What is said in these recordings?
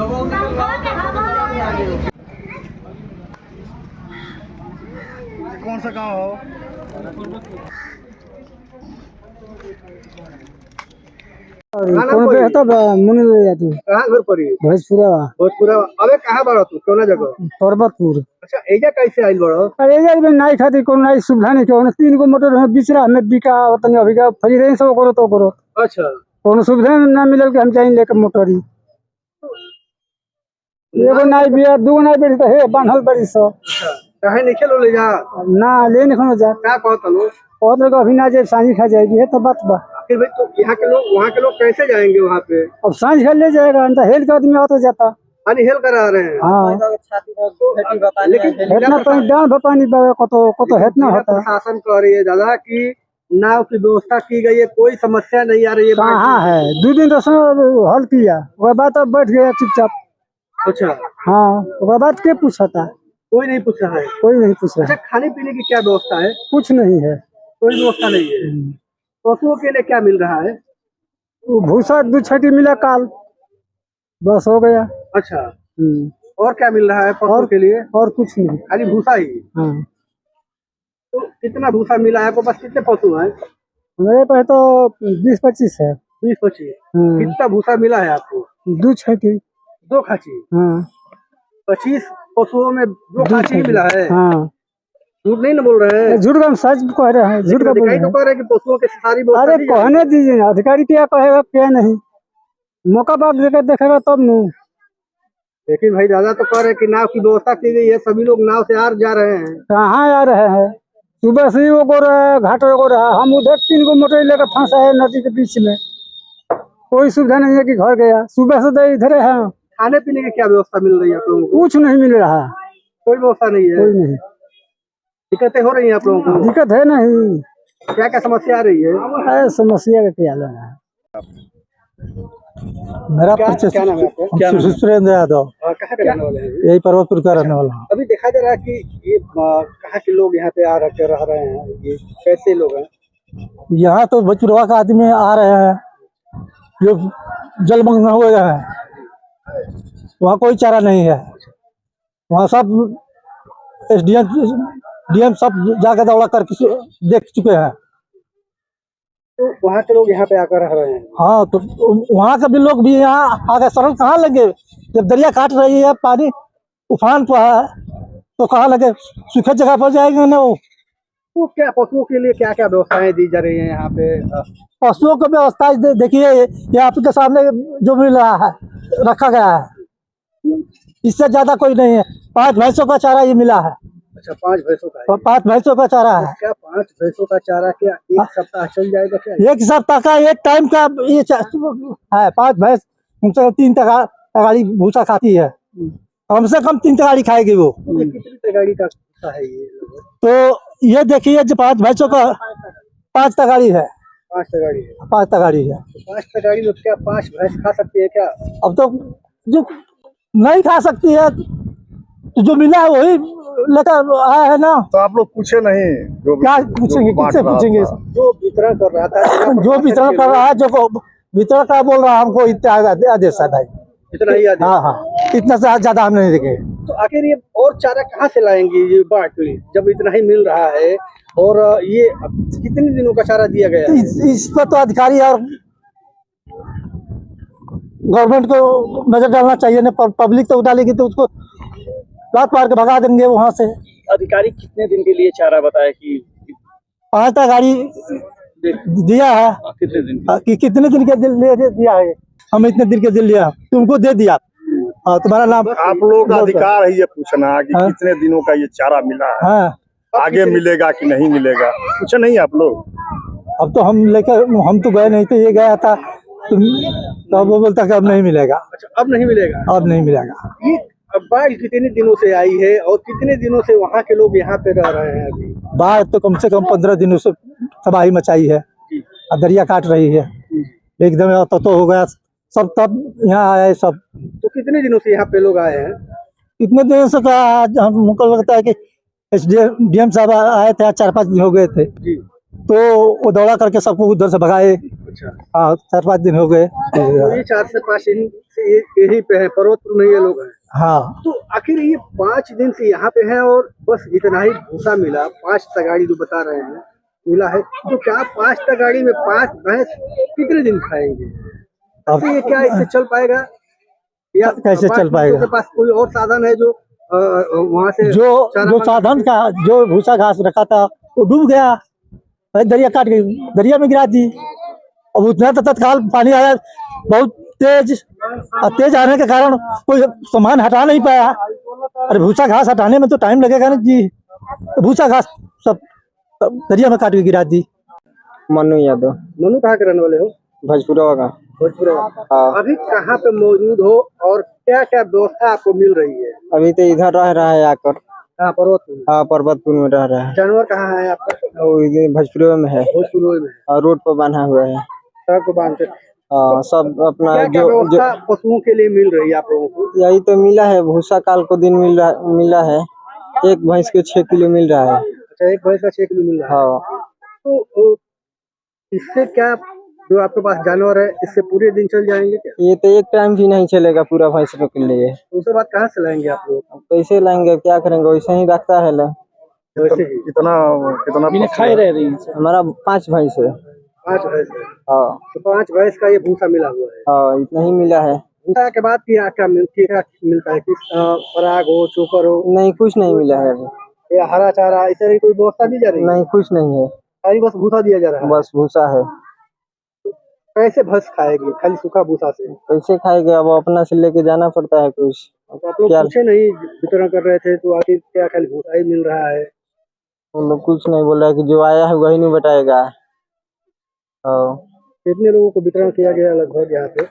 कौन सा गाँव हो? कौन पे है तब मुनि ले जाती कहाँ घर पर है? भोजपुरा भोजपुरा। अबे कहाँ बड़ा तू? कौन जगह? पर्वतपुर। अच्छा, एजा कैसे आइल बड़ो? अरे ये भी नाई खाती कोई नाई सुविधा नहीं क्यों 3 को मोटर है बिचरा हमें बिका वतन अभी का फ्री रेंज सब करो तो करो। अच्छा, कौन सुविधा ना मिलल के हम चाहिए लेकर मोटर ही एगो नाई बिया दू नाई बेटी तो है बांधल बड़ी सो। अच्छा, कहे नहीं खेलो ले जा ना ले नहीं कोनो जा क्या कहता लो? और लोग अभी ना जे सांझी खा जाएगी है तो बात बा। फिर भाई तो यहाँ के लोग वहाँ के लोग कैसे जाएंगे वहाँ पे? अब सांझ खा ले जाएगा तो हेल का आदमी आता जाता। पानी हेल करा रहे हैं। हाँ लेकिन हेतना पानी डाल पानी बावे को तो हेतना जिला होता प्रशासन कह रही है दादा की नाव की व्यवस्था की गई है, कोई समस्या नहीं आ रही है। कहाँ है 2 दिन तो हल किया उसके बाद अब बैठ गया चुपचाप। अच्छा, हाँ उसके बाद के पूछता कोई नहीं पूछ रहा है। कोई नहीं पूछ रहा अच्छा, खाने पीने की क्या व्यवस्था है? कुछ नहीं है। कोई व्यवस्था नहीं है। पशुओं के लिए क्या मिल रहा है? वो भूसा 2 छठी मिला काल बस हो गया। अच्छा, और क्या मिल रहा है पशुओं के लिए? और कुछ नहीं। खाली भूसा ही? हाँ तो कितना भूसा मिला है आपको? बस कितने पशु हैं? मेरे पास तो 20-25 है। 20-25। हाँ। कितना भूसा मिला है आपको? 2 छठी। 2 खाची। हाँ 25 पशुओं में 2 खाची ही मिला है? हाँ झूठ नहीं ना बोल रहे हैं? झूठ का हम सच कह रहे हैं। झूठ का बोल रहे तो हैं। कह रहे हैं कि पशुओं के सारी व्यवस्था अरे दी जाएगी। कहने दीजिए ना अधिकारी क्या कहेगा क्या नहीं मौका बाप देकर देखेगा तब नहीं। लेकिन भाई दादा तो कह रहे हैं कि नाव की व्यवस्था की गई है, सभी लोग नाव से आ जा रहे हैं। कहाँ आ रहे हैं सुबह से ही वो गो रहा है घाट वो रहा है। हम उधर 3 को मोटर लेकर फंसा है नदी के बीच में कोई सुविधा नहीं है कि घर गया सुबह से तो इधर है। खाने पीने की क्या व्यवस्था मिल रही है आप लोगों को? कुछ नहीं मिल रहा कोई व्यवस्था नहीं है। कोई नहीं। दिक्कतें हो रही हैं आप लोगों को? दिक्कत है नहीं। क्या क्या समस्या आ रही है? अरे समस्या का क्या लेना है। मेरा क्या नाम है आपका? सुरेंद्र यादव कहाँ के रहने वाले हैं? यही पर्वतपुर का रहने वाला हूँ। अभी देखा जा रहा है कि ये कहाँ के लोग यहाँ पे आ रहे हैं, ये कैसे लोग हैं? यहाँ तो भोजपुरवा का आदमी आ रहे हैं जो जलमग्न हो गए हैं। वहाँ कोई चारा नहीं है। वहाँ सब SDM DM सब जाकर दौड़ा करके देख चुके हैं। तो वहाँ के लोग यहाँ पे आकर रह रहे हैं। हाँ तो वहाँ के भी लोग भी यहाँ आगे शरण कहाँ लगे जब दरिया काट रही है पानी उफान पर है तो कहाँ लगे सूखे जगह पर जाएंगे ना वो। तो क्या पशुओं के लिए क्या क्या व्यवस्थाएं दी जा रही हैं यहाँ पे? पशुओं की व्यवस्था देखिए ये आपके सामने जो मिल रहा है रखा गया है इससे ज्यादा कोई नहीं है। 5 भैंसों का चारा ये मिला है। अच्छा, 5 भैंसों का है? 5 भैंसों का चारा है। क्या 5 भैंसों का चारा क्या 1 सप्ताह चल जाएगा क्या? 1 सप्ताह का एक टाइम का ये है। 5 भैंस कम से कम 3 तगाड़ी भूसा खाती है। कम से कम 3 तगाड़ी खाएगी वो। ये कितनी तगाड़ी का भूसा है ये? तो ये देखिए जो 5 भैंसों का 5 तगाड़ी है। 5 तगाड़ी है? 5 तगाड़ी है। 5 तगाड़ी में क्या 5 भैंस खा सकती है क्या? अब तो जो नहीं खा सकती है तो जो मिला है वही लेकर आया है ना। तो आप लोग पूछे नहीं? जो क्या पूछेंगे किससे पूछेंगे? जो वितरण कर रहा था जो वितरण कर रहा है जो वितरण का बोल रहा है हमको इतना आदेश है भाई। इतना ही आदेश? हाँ हाँ इतना से ज्यादा हम नहीं देंगे। तो आखिर ये और चारा कहाँ से लाएंगे ये बाढ़ के लिए जब इतना ही मिल रहा है? और ये कितने दिनों का चारा दिया गया है? इस पर तो अधिकारी और गवर्नमेंट को नजर डालना चाहिए ना। पब्लिक तो डालेगी तो उसको लात मार के भगा देंगे वहां से। अधिकारी कितने दिन के लिए चारा बताया कि 5 तगाड़ी दिया है? कितने दिन? कि कितने दिन के लिए दिया है? हम इतने दिन के दिन लिया तुमको दे दिया। तुम्हारा नाम? आप लोग का अधिकार है ये पूछना कि कितने दिनों का ये चारा मिला है। हाँ आगे मिलेगा कि नहीं मिलेगा पूछे नहीं आप लोग? अब तो हम लेकर हम तो गए नहीं थे ये गया था तो वो बोलता कि अब नहीं मिलेगा। अच्छा, अब नहीं मिलेगा? अब नहीं मिलेगा। ये बाढ़ कितने दिनों से आई है और कितने दिनों से वहाँ के लोग यहाँ पे रह रहे हैं अभी? बाढ़ तो कम से कम 15 दिनों से तबाही मचाई है। दरिया काट रही है एकदम तो हो गया सब तब यहाँ आए सब। तो कितने दिनों से यहाँ पे लोग आए हैं? इतने दिनों से हमको लगता है कि SDM साहब आए थे 4-5 दिन हो गए थे जी। तो वो दौड़ा करके सबको उधर से भगाए अच्छा, हाँ 4-5 दिन हो गए। तो ये 4 से 5 दिन से यहीं पे है, पर्वतपुर में ये लोग हैं। हाँ तो आखिर ये 5 दिन से यहाँ पे हैं और बस इतना ही भूसा मिला, 5 तगाड़ी जो बता रहे हैं मिला है, तो क्या 5 तगाड़ी में 5 भैंस कितने दिन खाएंगे? अब तो ये क्या इससे चल पाएगा या कैसे 5 चल लोगों पाएगा? के पास कोई और साधन है जो वहाँ से जो चारा जो पानी- साधन का जो भूसा घास रखा था वो डूब गया, भाई दरिया काट गई, दरिया में गिरा दी। अब उतना तो तत्काल पानी आया बहुत तेज, और तेज आने के कारण कोई सामान हटा नहीं पाया। अरे भूसा घास हटाने में तो टाइम लगेगा ना जी, तो भूसा घास सब दरिया में काट के गिरा दी। मनु यादव, मनु कहाँ के रहने वाले हो? भोजपुरा का। भोजपुर। हाँ, अभी कहाँ पे मौजूद हो और क्या क्या व्यवस्था आपको मिल रही है? अभी तो इधर रह रहा है आकर। हाँ, पर्वतपुर। हाँ, पर्वतपुर में रह रहा है। जानवर कहाँ है आपका? वो इधर भोजपुरा में है भोजपुर में। और रोड पर बंधा हुआ है। सड़क को बांध के हाँ, सब अपना क्या क्या जो व्यवस्था पशुओं के लिए मिल रही है आप लोगों को? यही तो मिला है। भूसा काल को दिन मिला है। एक भैंस के 6 किलो मिल रहा है। अच्छा, एक भैंस का 6 किलो मिल रहा है। हाँ, तो इससे क्या जो आपके पास जानवर है इससे पूरे दिन चल जाएंगे क्या? ये तो एक टाइम भी नहीं चलेगा पूरा भैंसों के लिए। उसके बाद कहाँ से लाएंगे आप लोग? कैसे लाएंगे, क्या करेंगे, वैसे ही रखता है लोग। वैसे ही कितना कितना खाए रह रही है। हमारा 5 भैंस है। 5 भैंस है। हाँ तो 5 भैंस का ये भूसा मिला हुआ है। हाँ, इतना ही मिला है। भूसा के बाद क्या क्या मिलता है? किस पराग हो, चोकर हो नहीं, कुछ नहीं मिला है अभी। या हरा चारा, इस तरह की कोई व्यवस्था दी जा रही है? नहीं, कुछ नहीं है, सारी बस भूसा दिया जा रहा है। बस भूसा है। कैसे भैंस खाएगी खाली सूखा भूसा से? कैसे खाएगा, अब अपना से लेके जाना पड़ता है कुछ। तो आप लोग क्या? पूछे नहीं, वितरण कर रहे थे तो आखिर क्या खाली भूसा ही मिल रहा है? वो लोग कुछ नहीं बोल रहा है कि जो आया है वही नहीं बताएगा। हाँ, कितने लोगों को वितरण किया गया लगभग यहाँ पे?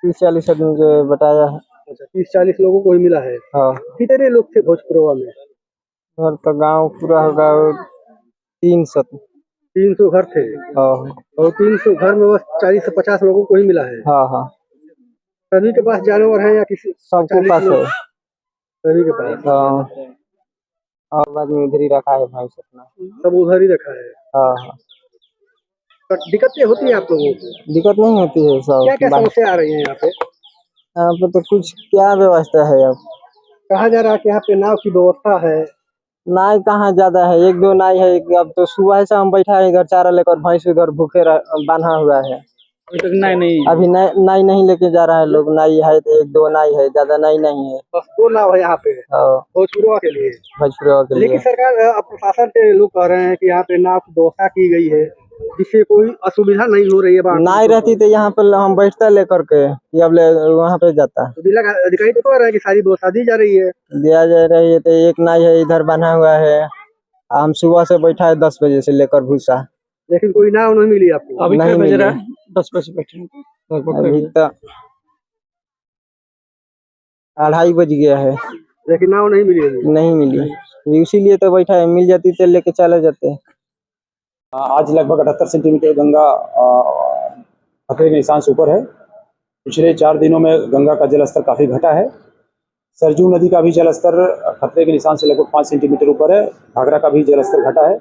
30-40 आदमी को बताया है। अच्छा, 30-40 लोगों को ही मिला है। हाँ, कितने लोग थे भोजपुरवा में? घर तो गांव पूरा होगा 300। 300 घर थे हाँ और 300 घर में बस 40 से 50 लोगों को ही मिला है। हाँ हाँ, सभी के पास जानवर है या किसी? सबके 40 पास है। लोग? सभी के पास। हाँ, और आदमी इधर ही रखा है भैंस अपना। सब उधर ही रखा है। हाँ हाँ, तो दिक्कतें होती है आप लोगों को? दिक्कत नहीं होती है। क्या क्या सब समस्या आ रही है यहाँ पे? यहाँ पे तो कुछ क्या व्यवस्था है अब। कहा जा रहा है कि यहाँ पे नाव की व्यवस्था है। नाई कहाँ ज्यादा है, 1-2 नाई है। अब तो सुबह से हम बैठा है इधर चारा लेकर, भैंस उधर भूखे बांधा हुआ है। अभी नाई नहीं लेके जा रहा है लोग। नाई है तो 1-2 नाई है, ज्यादा नाई नहीं है। बस 2 नाव है यहाँ पे हाँ, भोजपुरवा के लिए। भोजपुरा के लेकिन लिए। सरकार अब प्रशासन के लोग कह रहे हैं कि यहाँ पे नाव की व्यवस्था की गई है जिससे कोई असुविधा नहीं हो रही है। नाई रहती तो यहाँ पर हम बैठता लेकर के, कि अब वहाँ पे जाता। तो जिला अधिकारी तो कह रहे हैं कि सारी व्यवस्था दी जा रही है। दिया जा रही है तो एक नाई है इधर बना हुआ है। हम सुबह से बैठा है 10 बजे से लेकर भूसा। लेकिन कोई नाव नहीं मिली आपको? अभी नहीं मिली। 10 बजे बैठे। अभी तो 2:30 बज गया है, लेकिन नाव नहीं मिली अभी। नहीं मिली। इसीलिए तो बैठा है, मिल जाती तो लेके चले जाते। आज लगभग 78 सेंटीमीटर गंगा खतरे के निशान से ऊपर है। पिछले 4 दिनों में गंगा का जलस्तर काफ़ी घटा है। सरजू नदी का भी जलस्तर खतरे के निशान से लगभग 5 सेंटीमीटर ऊपर है। घाघरा का भी जलस्तर घटा है।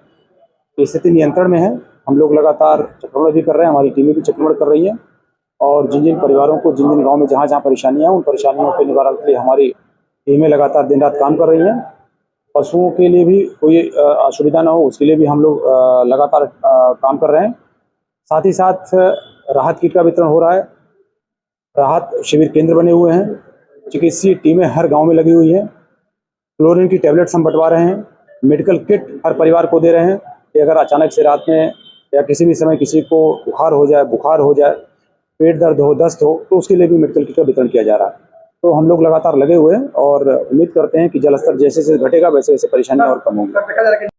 स्थिति नियंत्रण में है। हम लोग लगातार चक्रमण भी कर रहे हैं, हमारी टीमें भी चक्रमण कर रही हैं और जिन जिन परिवारों को, जिन जिन गाँव में जहाँ जहाँ परेशानियाँ हैं, उन परेशानियों के निवारण के लिए हमारी टीमें लगातार दिन रात काम कर रही हैं। पशुओं के लिए भी कोई असुविधा ना हो, उसके लिए भी हम लोग लगातार काम कर रहे हैं। साथ ही साथ राहत किट का वितरण हो रहा है। राहत शिविर केंद्र बने हुए हैं। चिकित्सीय टीमें हर गांव में लगी हुई हैं। क्लोरीन की टैबलेट्स हम बंटवा रहे हैं। मेडिकल किट हर परिवार को दे रहे हैं कि अगर अचानक से रात में या किसी भी समय किसी को बुखार हो जाए, पेट दर्द हो, दस्त हो, तो उसके लिए भी मेडिकल किट का वितरण किया जा रहा है। तो हम लोग लगातार लगे हुए हैं और उम्मीद करते हैं कि जलस्तर जैसे जैसे घटेगा वैसे वैसे परेशानियां और कम होंगी।